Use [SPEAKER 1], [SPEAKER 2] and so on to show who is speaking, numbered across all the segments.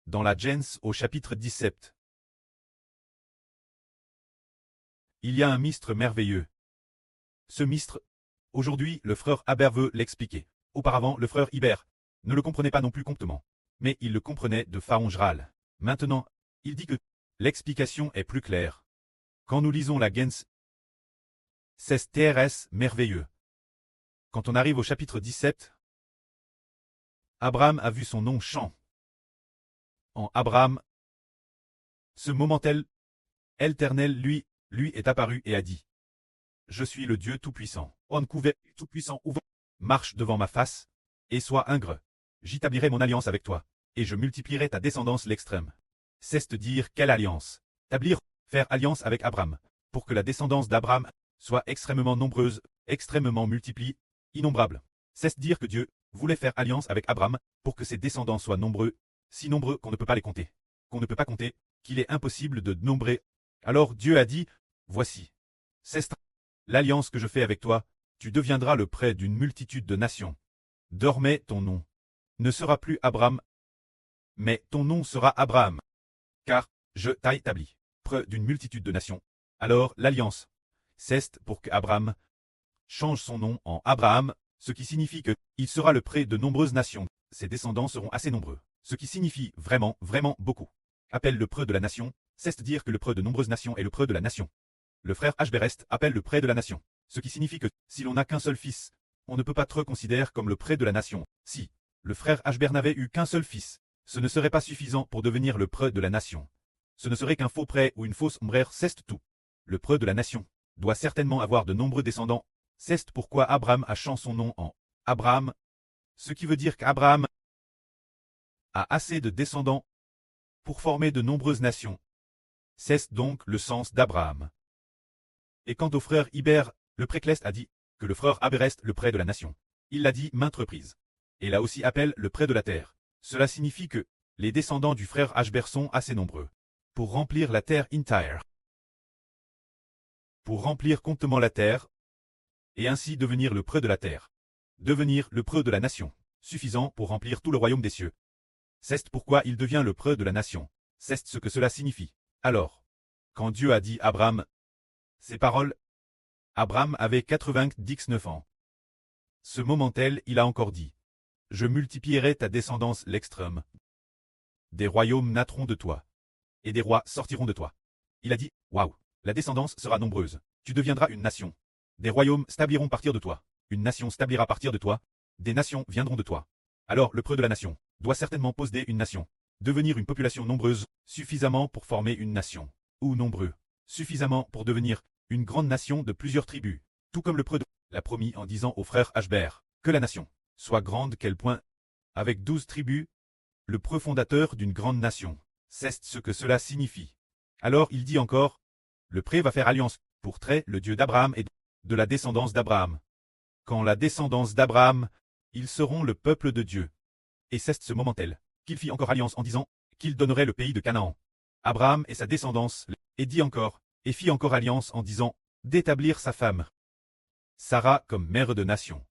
[SPEAKER 1] Dans la Gens au chapitre 17. Il y a un mystre merveilleux. Ce mystre, aujourd'hui le frère Haber veut l'expliquer. Auparavant le frère Iber ne le comprenait pas non plus promptement. Mais il le comprenait de façon générale. Maintenant, il dit que l'explication est plus claire. Quand nous lisons la Gens, c'est TRS merveilleux. Quand on arrive au chapitre 17, Abraham a vu son nom chant. En Abraham, ce moment éternel lui est apparu et a dit: Je suis le Dieu Tout-Puissant. On couvert Tout-Puissant ouvre, marche devant ma face, et sois ingrat. J'établirai mon alliance avec toi, et je multiplierai ta descendance l'extrême. C'est dire quelle alliance. Établir, faire alliance avec Abraham, pour que la descendance d'Abraham soit extrêmement nombreuse, extrêmement multiplie, innombrable. C'est dire que Dieu voulait faire alliance avec Abraham, pour que ses descendants soient nombreux, si nombreux qu'on ne peut pas les compter. Qu'on ne peut pas compter, qu'il est impossible de nombrer. Alors Dieu a dit: Voici. C'est l'alliance que je fais avec toi, tu deviendras le près d'une multitude de nations. Désormais ton nom ne sera plus Abraham, mais ton nom sera Abraham. Car je t'ai établi près d'une multitude de nations. Alors l'alliance, c'est pour qu'Abraham change son nom en Abraham, ce qui signifie que il sera le près de nombreuses nations. Ses descendants seront assez nombreux, ce qui signifie vraiment, vraiment beaucoup. Appelle le près de la nation, c'est dire que le près de nombreuses nations est le près de la nation. Le frère Hberest appelle le près de la nation, ce qui signifie que, si l'on n'a qu'un seul fils, on ne peut pas trop considérer comme le près de la nation. Si le frère Hber n'avait eu qu'un seul fils, ce ne serait pas suffisant pour devenir le près de la nation. Ce ne serait qu'un faux près ou une fausse ombrère, c'est tout. Le près de la nation doit certainement avoir de nombreux descendants, c'est pourquoi Abraham a changé son nom en Abraham, ce qui veut dire qu'Abraham a assez de descendants pour former de nombreuses nations. C'est donc le sens d'Abraham. Et quant au frère Iber, le précleste a dit que le frère Hberest le près de la nation. Il l'a dit maintes reprises. Et là aussi appelle le près de la terre. Cela signifie que les descendants du frère Hber sont assez nombreux pour remplir la terre entire. Pour remplir comptement la terre, et ainsi devenir le près de la terre. Devenir le près de la nation, suffisant pour remplir tout le royaume des cieux. C'est pourquoi il devient le près de la nation. C'est ce que cela signifie. Alors, quand Dieu a dit à Abraham ces paroles, Abraham avait 99 ans. Ce moment-tel, il a encore dit: Je multiplierai ta descendance l'extrême. Des royaumes naîtront de toi, et des rois sortiront de toi. Il a dit: Waouh, la descendance sera nombreuse. Tu deviendras une nation. Des royaumes s'établiront à partir de toi. Une nation s'établira à partir de toi. Des nations viendront de toi. Alors le près de la nation doit certainement posséder une nation. Devenir une population nombreuse, suffisamment pour former une nation. Ou nombreux, suffisamment pour devenir une grande nation de plusieurs tribus. Tout comme le près de l'a promis en disant au frère Hber que la nation soit grande quel point. Avec 12 tribus, le preux fondateur d'une grande nation. C'est ce que cela signifie. Alors il dit encore: Le pré va faire alliance pour Très, le Dieu d'Abraham et de la descendance d'Abraham. Quand la descendance d'Abraham, ils seront le peuple de Dieu. Et c'est ce moment-tel qu'il fit encore alliance en disant qu'il donnerait le pays de Canaan. Abraham et sa descendance, et dit encore, et fit encore alliance en disant d'établir sa femme Sarah comme mère de nation.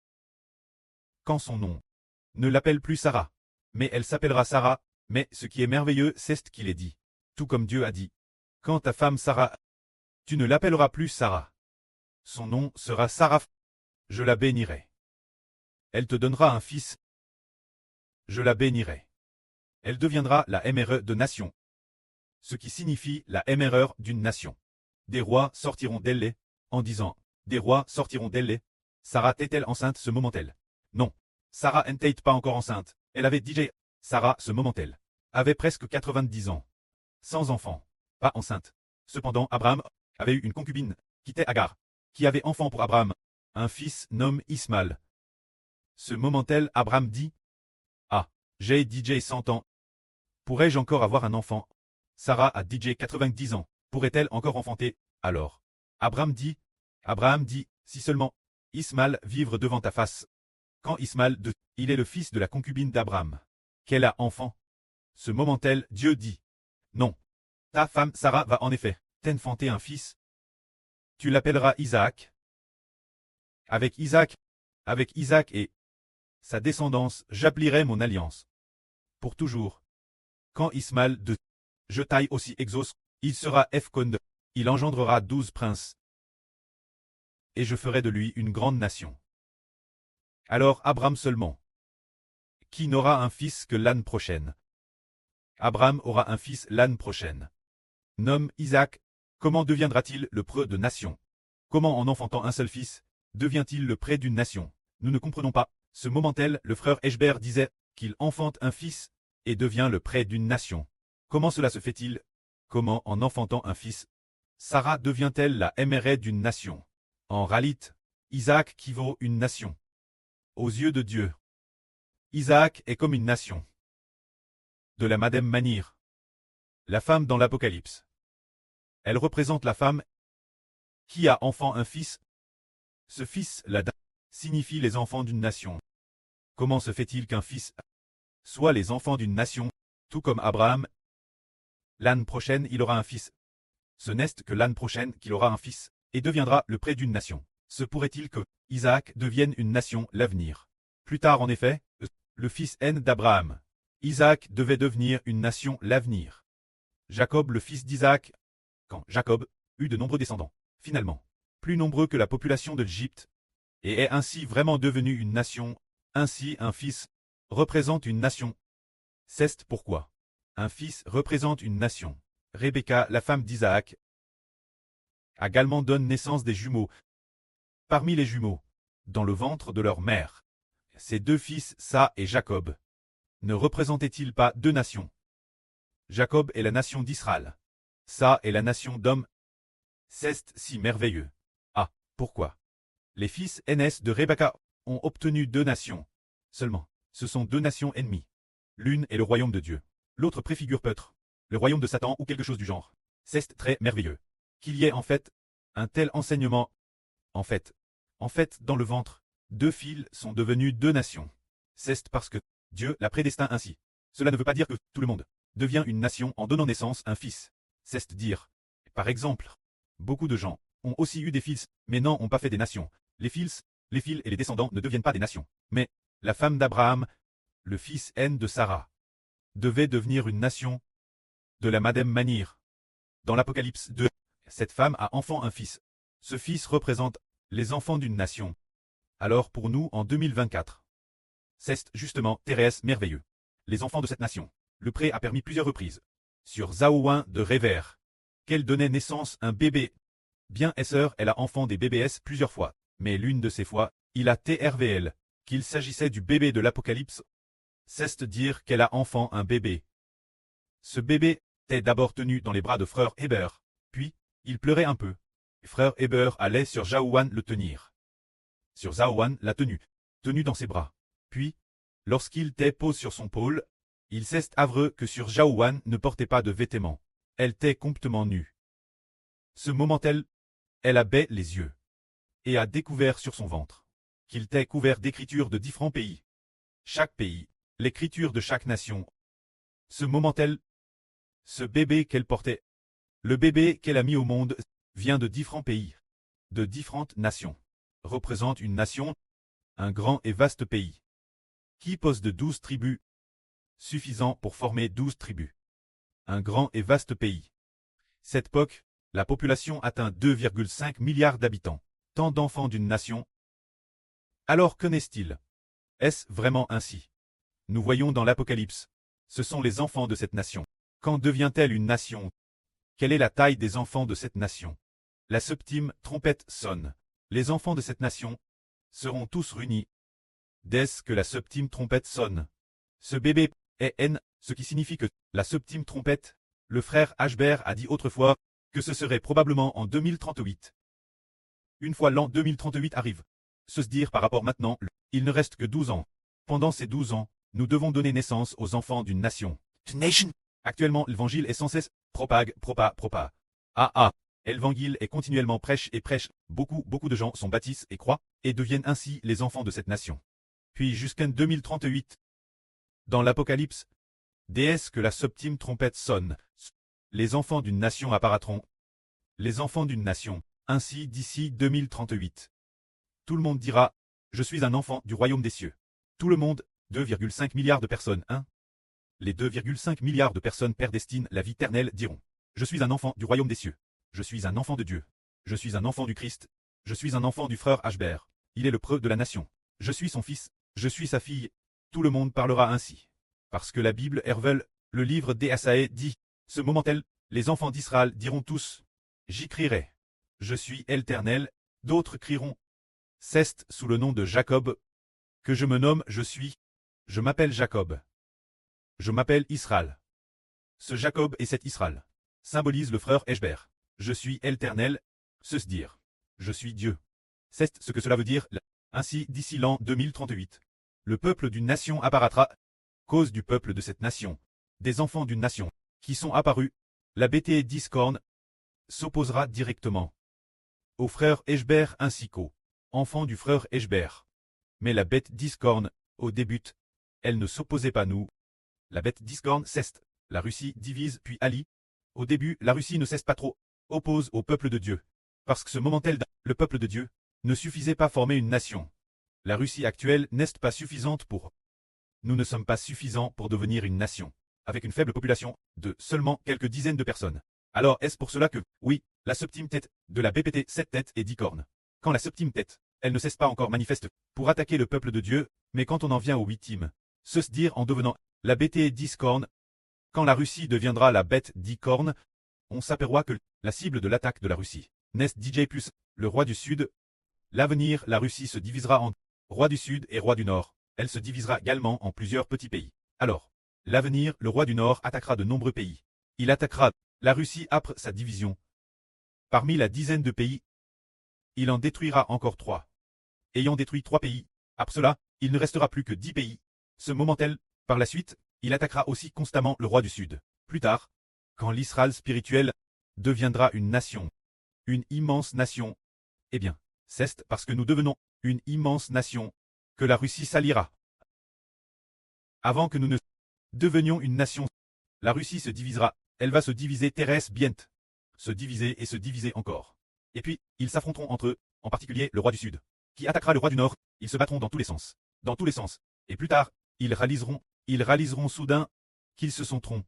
[SPEAKER 1] Quand son nom ne l'appelle plus Sarah, mais elle s'appellera Sarah, mais ce qui est merveilleux, c'est qu'il est dit, tout comme Dieu a dit: Quand ta femme Sarah, tu ne l'appelleras plus Sarah. Son nom sera Sarah. Je la bénirai. Elle te donnera un fils. Je la bénirai. Elle deviendra la MRE de nation. Ce qui signifie la MRE d'une nation. Des rois sortiront d'elle, en disant: Des rois sortiront d'elle. Sarah est-elle enceinte ce moment-elle? Non. Sarah n'était pas encore enceinte. Elle avait DJ. Sarah ce moment-elle avait presque 90 ans. Sans enfant. Pas enceinte. Cependant Abraham avait eu une concubine, qui était Agar, qui avait enfant pour Abraham, un fils nommé Ismaël. Ce moment-tel Abraham dit: Ah, j'ai DJ 100 ans. Pourrais-je encore avoir un enfant? Sarah a DJ 90 ans. Pourrait-elle encore enfanter? Alors Abraham dit, si seulement Ismaël vivre devant ta face. Quand Ismaël il est le fils de la concubine d'Abraham, qu'elle a enfant. Ce moment-tel Dieu dit: Non. Ta femme Sarah va en effet t'enfanter un fils. Tu l'appelleras Isaac. Avec Isaac et sa descendance, j'appliquerai mon alliance. Pour toujours. Quand Ismaël de je taille aussi exauce, il sera féconde, il engendrera 12 princes. Et je ferai de lui une grande nation. Alors Abraham seulement, qui n'aura un fils que l'année prochaine. Abraham aura un fils l'année prochaine. Nomme Isaac, comment deviendra-t-il le preux de nation? Comment en enfantant un seul fils, devient-il le près d'une nation? Nous ne comprenons pas. Ce moment-tel, le frère Eshber disait qu'il enfante un fils et devient le près d'une nation. Comment cela se fait-il? Comment en enfantant un fils, Sarah devient-elle la mère d'une nation? En réalité, Isaac qui vaut une nation. Aux yeux de Dieu, Isaac est comme une nation. De la même manière, la femme dans l'Apocalypse. Elle représente la femme qui a enfant un fils. Ce fils, la dame, signifie les enfants d'une nation. Comment se fait-il qu'un fils soit les enfants d'une nation, tout comme Abraham? L'année prochaine, il aura un fils. Ce n'est que l'année prochaine qu'il aura un fils, et deviendra le près d'une nation. Se pourrait-il que Isaac devienne une nation l'avenir? Plus tard en effet, le fils N d'Abraham, Isaac devait devenir une nation l'avenir. Jacob le fils d'Isaac, quand Jacob eut de nombreux descendants, finalement, plus nombreux que la population de l'Égypte, et est ainsi vraiment devenu une nation, ainsi un fils représente une nation. C'est pourquoi un fils représente une nation. Rebecca, la femme d'Isaac, également donne naissance des jumeaux. Parmi les jumeaux, dans le ventre de leur mère, ces deux fils, Sa et Jacob, ne représentaient-ils pas deux nations? Jacob est la nation d'Israël. Sa est la nation d'hommes. C'est si merveilleux. Ah, pourquoi? Les fils NS de Rebecca ont obtenu deux nations. Seulement, ce sont deux nations ennemies. L'une est le royaume de Dieu. L'autre préfigure peut-être le royaume de Satan ou quelque chose du genre. C'est très merveilleux. Qu'il y ait en fait un tel enseignement. En fait, dans le ventre, deux fils sont devenus deux nations. C'est parce que Dieu l'a prédestiné ainsi. Cela ne veut pas dire que tout le monde devient une nation en donnant naissance à un fils. C'est dire, par exemple, beaucoup de gens ont aussi eu des fils, mais n'ont pas fait des nations. Les fils et les descendants ne deviennent pas des nations. Mais la femme d'Abraham, le fils N de Sarah, devait devenir une nation. De la même manière, dans l'Apocalypse 2, cette femme a enfant un fils. Ce fils représente les enfants d'une nation. Alors pour nous en 2024, c'est justement Thérèse merveilleux. Les enfants de cette nation. Le pré a permis plusieurs reprises. Sur Zaouin de Réver, qu'elle donnait naissance à un bébé. Bien sœur, elle a enfant des BBS plusieurs fois, mais l'une de ces fois, il a TRVL, qu'il s'agissait du bébé de l'Apocalypse. C'est dire qu'elle a enfant un bébé. Ce bébé était d'abord tenu dans les bras de frère Heber, puis, il pleurait un peu. Frère Heber allait sur Zaouan le tenir. Sur Zaouan l'a tenu dans ses bras. Puis, lorsqu'il était posé sur son pôle, il s'est avoué que sur Zaouan ne portait pas de vêtements. Elle était complètement nue. Ce moment-elle, elle a baissé les yeux et a découvert sur son ventre qu'il était couvert d'écritures de différents pays. Chaque pays, l'écriture de chaque nation. Ce moment-elle, ce bébé qu'elle portait, le bébé qu'elle a mis au monde, vient de différents pays, de différentes nations, représente une nation, un grand et vaste pays, qui possède 12 tribus, suffisant pour former 12 tribus. Un grand et vaste pays. Cette époque, la population atteint 2,5 milliards d'habitants, tant d'enfants d'une nation. Alors que n'est-il? Est-ce vraiment ainsi? Nous voyons dans l'Apocalypse, ce sont les enfants de cette nation. Quand devient-elle une nation? Quelle est la taille des enfants de cette nation? La septième trompette sonne. Les enfants de cette nation seront tous réunis. Dès que la septième trompette sonne. Ce bébé est N, ce qui signifie que la septième trompette, le frère Ashber a dit autrefois que ce serait probablement en 2038. Une fois l'an 2038 arrive, se dire par rapport maintenant, il ne reste que 12 ans. Pendant ces 12 ans, nous devons donner naissance aux enfants d'une nation. Actuellement, l'évangile est sans cesse propague. L'évangile est continuellement prêche et prêche. Beaucoup de gens sont baptisés et croient, et deviennent ainsi les enfants de cette nation. Puis jusqu'en 2038, dans l'Apocalypse, dès que la septième trompette sonne, les enfants d'une nation apparaîtront. Les enfants d'une nation, ainsi d'ici 2038. Tout le monde dira, je suis un enfant du royaume des cieux. Tout le monde, 2,5 milliards de personnes, Les 2,5 milliards de personnes prédestinent la vie éternelle diront. Je suis un enfant du royaume des cieux. Je suis un enfant de Dieu. Je suis un enfant du Christ. Je suis un enfant du frère Hbert. Il est le preux de la nation. Je suis son fils. Je suis sa fille. Tout le monde parlera ainsi. Parce que la Bible Hervel, le livre d'Esaïe dit, ce moment-là, les enfants d'Israël diront tous, j'y crierai. Je suis l'Éternel. D'autres crieront, c'est sous le nom de Jacob, que je me nomme je suis. Je m'appelle Jacob. Je m'appelle Israël. Ce Jacob et cet Israël symbolise le frère Hbert. Je suis l'Éternel, se dire. Je suis Dieu. C'est ce que cela veut dire. Ainsi, d'ici l'an 2038, le peuple d'une nation apparaîtra, cause du peuple de cette nation, des enfants d'une nation, qui sont apparus, la bête discorne, s'opposera directement au frère Hbert ainsi qu'aux enfants du frère Hbert. Mais la bête discorne, au début, elle ne s'opposait pas nous. La bête discorne cesse, la Russie divise puis allie. Au début, la Russie ne cesse pas trop, oppose au peuple de Dieu. Parce que ce moment-là, le peuple de Dieu, ne suffisait pas à former une nation. La Russie actuelle n'est pas suffisante pour. Nous ne sommes pas suffisants pour devenir une nation, avec une faible population, de seulement quelques dizaines de personnes. Alors est-ce pour cela que, oui, la septième tête de la BPT, cette tête est 10 cornes. Quand la septième tête, elle ne cesse pas encore manifeste, pour attaquer le peuple de Dieu, mais quand on en vient au huitième, se dire en devenant la BT 10 cornes, quand la Russie deviendra la bête 10 cornes, on s'aperçoit que la cible de l'attaque de la Russie n'est DJ plus le roi du Sud. L'avenir, la Russie se divisera en roi du Sud et roi du Nord. Elle se divisera également en plusieurs petits pays. Alors, l'avenir, le roi du Nord attaquera de nombreux pays. Il attaquera la Russie après sa division. Parmi la dizaine de pays, il en détruira encore 3. Ayant détruit 3 pays, après cela, il ne restera plus que 10 pays. Ce moment-là, par la suite, il attaquera aussi constamment le roi du Sud. Plus tard, quand l'Israël spirituel deviendra une nation, une immense nation, eh bien, c'est parce que nous devenons une immense nation que la Russie s'alliera. Avant que nous ne devenions une nation, la Russie se divisera, elle va se diviser terrestre bientôt. Se diviser et se diviser encore. Et puis, ils s'affronteront entre eux, en particulier le roi du Sud, qui attaquera le roi du Nord, ils se battront dans tous les sens. Dans tous les sens. Et plus tard, ils réaliseront soudain qu'ils se sont trompés.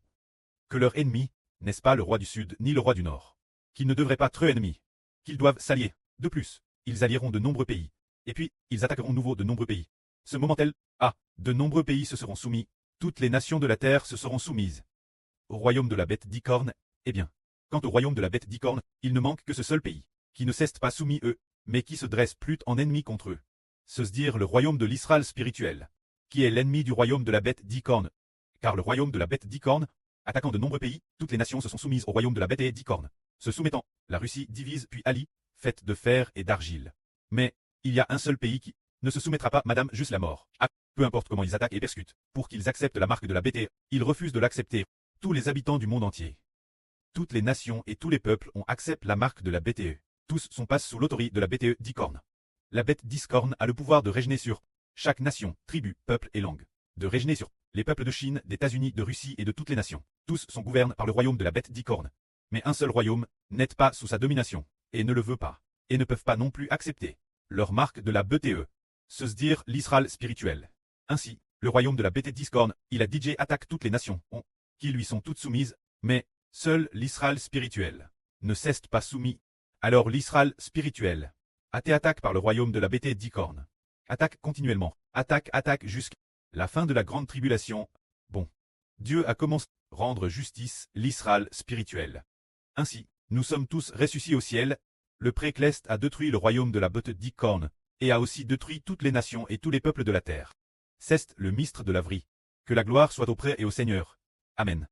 [SPEAKER 1] Que leur ennemi, n'est-ce pas le roi du Sud ni le roi du Nord. Qu'ils ne devraient pas être ennemis. Qu'ils doivent s'allier. De plus, ils allieront de nombreux pays. Et puis, ils attaqueront nouveau de nombreux pays. Ce moment-là, de nombreux pays se seront soumis. Toutes les nations de la terre se seront soumises. Au royaume de la bête d'Icorne, eh bien, quant au royaume de la bête d'Icorne, il ne manque que ce seul pays, qui ne cesse pas soumis eux, mais qui se dresse plus en ennemi contre eux. Se dire le royaume de l'Israël spirituel, qui est l'ennemi du royaume de la bête d'Icorne. Car le royaume de la bête d'Icorne, attaquant de nombreux pays, toutes les nations se sont soumises au royaume de la bête et d'Icorne. Se soumettant, la Russie divise puis allie, faite de fer et d'argile. Mais, il y a un seul pays qui ne se soumettra pas, madame, juste la mort. Peu importe comment ils attaquent et persécutent, pour qu'ils acceptent la marque de la bête, ils refusent de l'accepter. Tous les habitants du monde entier. Toutes les nations et tous les peuples ont accepté la marque de la BTE. Tous sont passés sous l'autorité de la BTE d'Icorne. La bête d'Icorne a le pouvoir de régner sur chaque nation, tribu, peuple et langue. De régner sur les peuples de Chine, des États-Unis, de Russie et de toutes les nations. Tous sont gouvernés par le royaume de la bête d'Icorne. Mais un seul royaume n'est pas sous sa domination, et ne le veut pas, et ne peuvent pas non plus accepter leur marque de la BTE. Se dire l'Israël spirituel. Ainsi, le royaume de la BT d'Icorne, il a DJ attaque toutes les nations, qui lui sont toutes soumises, mais seul l'Israël spirituel ne cesse pas soumis. Alors l'Israël spirituel a été attaqué par le royaume de la BT d'Icorne. Attaque continuellement, attaque jusqu'à la fin de la grande tribulation. Bon, Dieu a commencé à rendre justice l'Israël spirituel. Ainsi, nous sommes tous ressuscités au ciel. Le Précleste a détruit le royaume de la BT d'Icorne, et a aussi détruit toutes les nations et tous les peuples de la terre. C'est le mystre de la vie. Que la gloire soit auprès et au Seigneur. Amen.